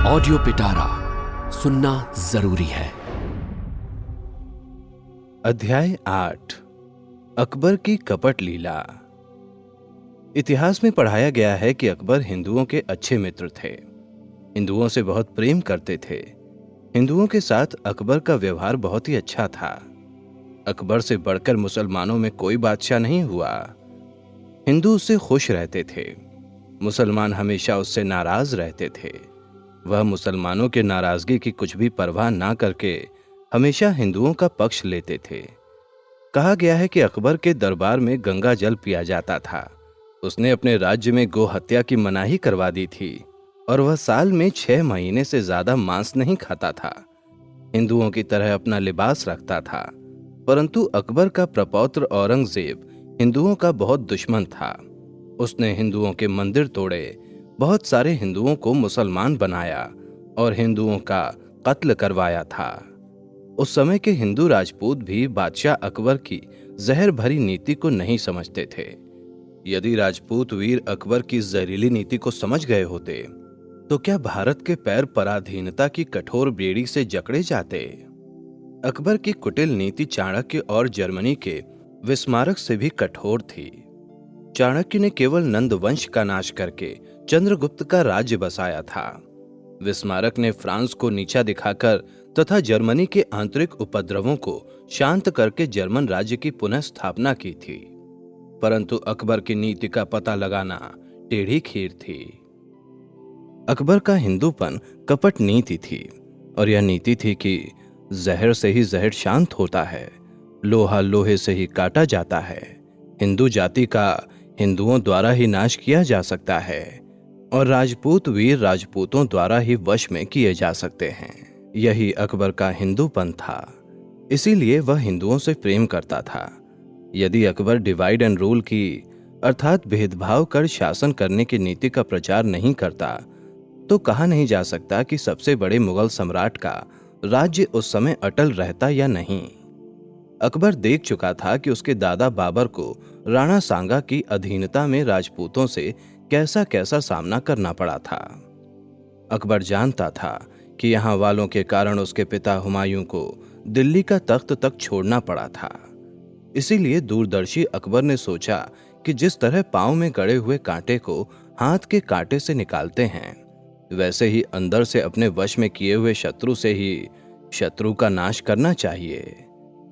Audio पिटारा सुनना जरूरी है। अध्याय 8 अकबर की कपट लीला। इतिहास में पढ़ाया गया है कि अकबर हिंदुओं के अच्छे मित्र थे, हिंदुओं से बहुत प्रेम करते थे। हिंदुओं के साथ अकबर का व्यवहार बहुत ही अच्छा था। अकबर से बढ़कर मुसलमानों में कोई बादशाह नहीं हुआ। हिंदू उससे खुश रहते थे, मुसलमान हमेशा उससे नाराज रहते थे। वह मुसलमानों के नाराजगी की कुछ भी परवाह ना करके हमेशा हिंदुओं का पक्ष लेते थे। कहा गया है कि अकबर के दरबार में गंगा जल पिया जाता था। उसने अपने राज्य में गो हत्या की मनाही करवा दी थी और वह साल में 6 महीने से ज्यादा मांस नहीं खाता था। हिंदुओं की तरह अपना लिबास रखता था, परंतु अकबर का प्रपौत्र औरंगजेब हिंदुओं का बहुत दुश्मन था। उसने हिंदुओं के मंदिर तोड़े, बहुत सारे हिंदुओं को मुसलमान बनाया और हिंदुओं का कत्ल करवाया था। उस समय के हिंदू राजपूत भी बादशाह अकबर की जहर भरी नीति को नहीं समझते थे। यदि राजपूत वीर अकबर की जहरीली नीति को समझ गए होते तो क्या भारत के पैर पराधीनता की कठोर बेड़ी से जकड़े जाते। अकबर की कुटिल नीति चाणक्य और जर्मनी के विस्मारक से भी कठोर थी। चाणक्य ने केवल नंद वंश का नाश करके चंद्रगुप्त का राज्य बसाया था। विस्मारक ने फ्रांस को नीचा दिखाकर तथा जर्मनी के आंतरिक उपद्रवों को शांत करके जर्मन राज्य की पुनः स्थापना की थी। परंतु अकबर की नीति का पता लगाना टेढ़ी खीर थी। अकबर का हिंदूपन कपट नीति थी और यह नीति थी कि जहर से ही जहर शांत होता है, लोहा लोहे से ही काटा जाता है। हिंदू जाति का हिंदुओं द्वारा ही नाश किया जा सकता है और राजपूत वीर राजपूतों द्वारा ही वश में किए जा सकते हैं। यही अकबर का हिंदूपन था। इसीलिए वह हिंदुओं से प्रेम करता था। यदि अकबर डिवाइड एंड रूल की अर्थात भेदभाव कर शासन करने की नीति का प्रचार नहीं करता तो कहा नहीं जा सकता कि सबसे बड़े मुगल सम्राट का राज्य उस समय अटल रहता या नहीं। अकबर देख चुका था कि उसके दादा बाबर को राणा सांगा की अधीनता में राजपूतों से कैसा कैसा सामना करना पड़ा था। अकबर जानता था कि यहाँ वालों के कारण उसके पिता हुमायूं को दिल्ली का तख्त तक छोड़ना पड़ा था। इसीलिए दूरदर्शी अकबर ने सोचा कि जिस तरह पांव में गड़े हुए कांटे को हाथ के कांटे से निकालते हैं, वैसे ही अंदर से अपने वश में किए हुए शत्रु से ही शत्रु का नाश करना चाहिए।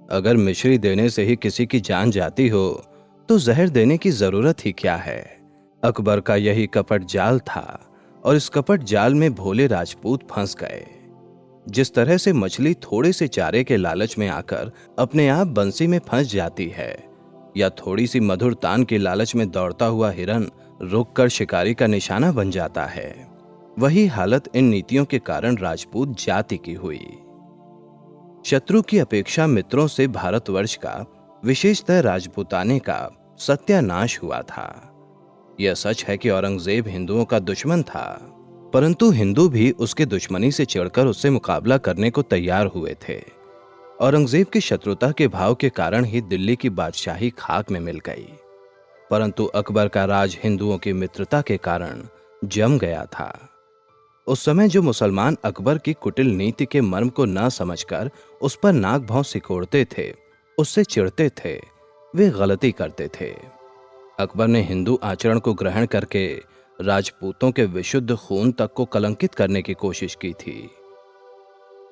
अगर मिश्री देने से ही किसी की जान जाती हो तो जहर देने की जरूरत ही क्या है। अकबर का यही कपट जाल था और इस कपट जाल में भोले राजपूत फंस गए। जिस तरह से मछली थोड़े से चारे के लालच में आकर अपने आप बंसी में फंस जाती है, या थोड़ी सी मधुर तान के लालच में दौड़ता हुआ हिरन रुककर शिकारी का निशाना बन जाता है, वही हालत इन नीतियों के कारण राजपूत जाति की हुई। शत्रु की अपेक्षा मित्रों से भारतवर्ष का, विशेषतः राजपूताने का सत्यानाश हुआ था। यह सच है कि औरंगजेब हिंदुओं का दुश्मन था, परंतु हिंदू भी उसके दुश्मनी से चिढ़कर उससे मुकाबला करने को तैयार हुए थे। औरंगजेब की शत्रुता के भाव के कारण ही दिल्ली की बादशाही खाक में मिल गई, परंतु अकबर का राज हिंदुओं की मित्रता के कारण जम गया था। उस समय जो मुसलमान अकबर की कुटिल नीति के मर्म को न समझकर उस पर नाक भौं सिकोड़ते थे, उससे चिढ़ते थे, वे गलती करते थे। अकबर ने हिंदू आचरण को ग्रहण करके राजपूतों के विशुद्ध खून तक को कलंकित करने की कोशिश की थी।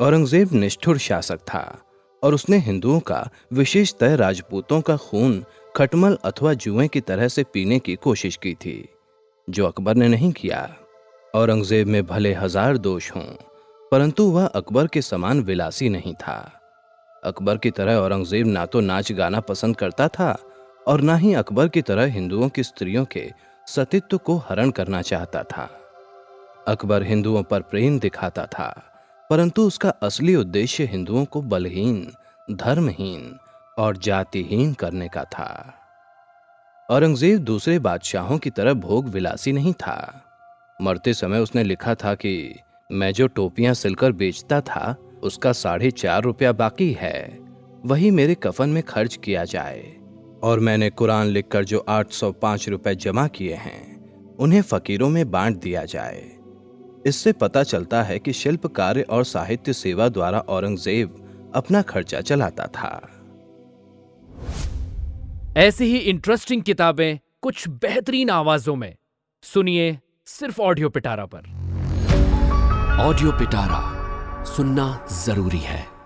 औरंगजेब निष्ठुर शासक था और उसने हिंदुओं का, विशेषतः राजपूतों का खून खटमल अथवा जुएं की तरह से पीने की कोशिश की थी, जो अकबर ने नहीं किया। औरंगजेब में भले 1000 दोष हों, परंतु वह अकबर के समान विलासी नहीं था। अकबर की तरह औरंगजेब ना तो नाच गाना पसंद करता था और ना ही अकबर की तरह हिंदुओं की स्त्रियों के सतीत्व को हरण करना चाहता था। अकबर हिंदुओं पर प्रेम दिखाता था, परंतु उसका असली उद्देश्य हिंदुओं को बलहीन, धर्महीन और जातिहीन करने का था। औरंगजेब दूसरे बादशाहों की तरह भोग विलासी नहीं था। मरते समय उसने लिखा था कि मैं जो टोपियां सिलकर बेचता था उसका 4.5 रुपया बाकी है, वही मेरे कफन में खर्च किया जाए, और मैंने कुरान लिखकर जो 805 रुपए जमा किए हैं उन्हें फकीरों में बांट दिया जाए। इससे पता चलता है कि शिल्प कार्य और साहित्य सेवा द्वारा औरंगजेब अपना खर्चा चलाता था। ऐसी ही इंटरेस्टिंग किताबें कुछ बेहतरीन आवाजों में सुनिए सिर्फ ऑडियो पिटारा पर। ऑडियो पिटारा सुनना जरूरी है।